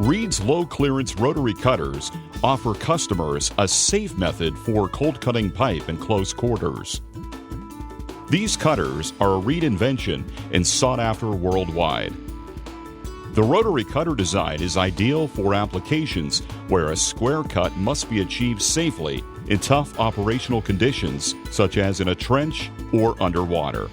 Reed's low-clearance rotary cutters offer customers a safe method for cold-cutting pipe in close quarters. These cutters are a Reed invention and sought after worldwide. The rotary cutter design is ideal for applications where a square cut must be achieved safely in tough operational conditions, such as in a trench or underwater.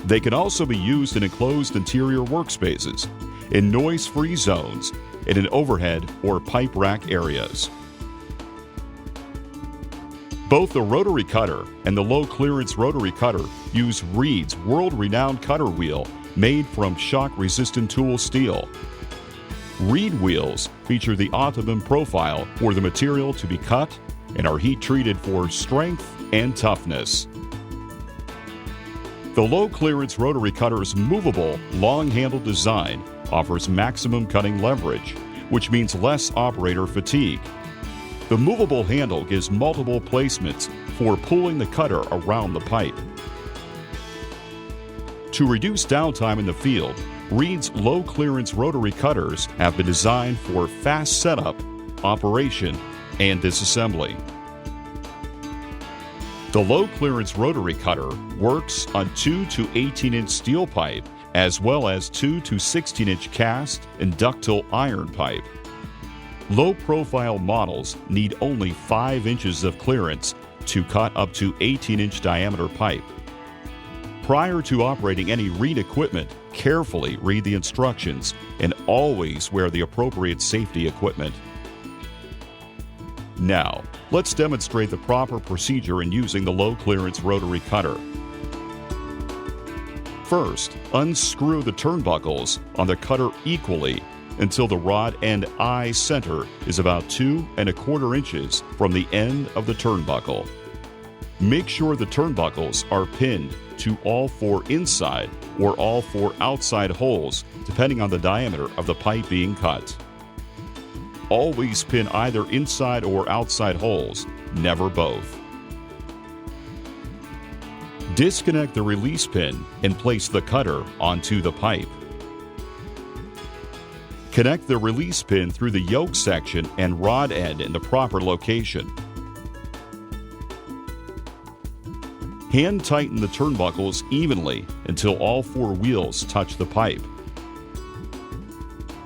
They can also be used in enclosed interior workspaces, in noise-free zones, and in overhead or pipe rack areas. Both the rotary cutter and the low-clearance rotary cutter use Reed's world-renowned cutter wheel made from shock-resistant tool steel. Reed wheels feature the optimum profile for the material to be cut and are heat-treated for strength and toughness. The low-clearance rotary cutter's movable, long-handled design offers maximum cutting leverage, which means less operator fatigue. The movable handle gives multiple placements for pulling the cutter around the pipe. To reduce downtime in the field, Reed's low-clearance rotary cutters have been designed for fast setup, operation, and disassembly. The low-clearance rotary cutter works on 2 to 18-inch steel pipe as well as 2 to 16-inch cast and ductile iron pipe. Low-profile models need only 5 inches of clearance to cut up to 18-inch diameter pipe. Prior to operating any Reed equipment, carefully read the instructions and always wear the appropriate safety equipment. Now, let's demonstrate the proper procedure in using the low-clearance rotary cutter. First, unscrew the turnbuckles on the cutter equally until the rod end eye center is about 2 1/4 inches from the end of the turnbuckle. Make sure the turnbuckles are pinned to all 4 inside or all 4 outside holes, depending on the diameter of the pipe being cut. Always pin either inside or outside holes, never both. Disconnect the release pin and place the cutter onto the pipe. Connect the release pin through the yoke section and rod end in the proper location. Hand tighten the turnbuckles evenly until all 4 wheels touch the pipe.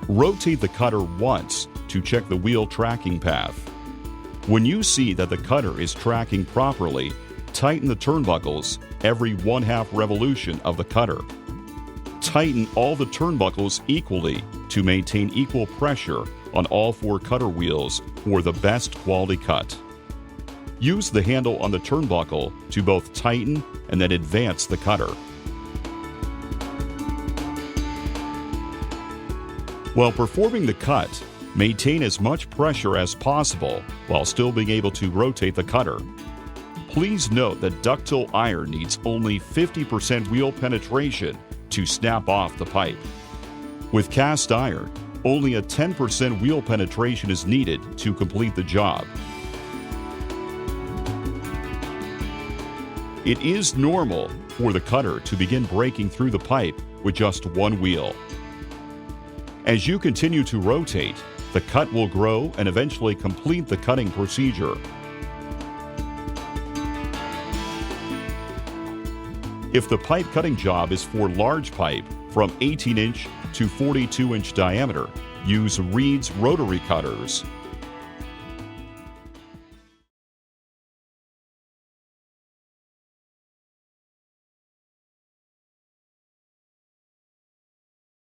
Rotate the cutter once to check the wheel tracking path. When you see that the cutter is tracking properly, tighten the turnbuckles every 1/2 revolution of the cutter. Tighten all the turnbuckles equally to maintain equal pressure on all 4 cutter wheels for the best quality cut. Use the handle on the turnbuckle to both tighten and then advance the cutter. While performing the cut, maintain as much pressure as possible while still being able to rotate the cutter. Please note that ductile iron needs only 50% wheel penetration to snap off the pipe. With cast iron, only a 10% wheel penetration is needed to complete the job. It is normal for the cutter to begin breaking through the pipe with just 1 wheel. As you continue to rotate, the cut will grow and eventually complete the cutting procedure. If the pipe cutting job is for large pipe from 18-inch to 42-inch diameter, use Reed's rotary cutters.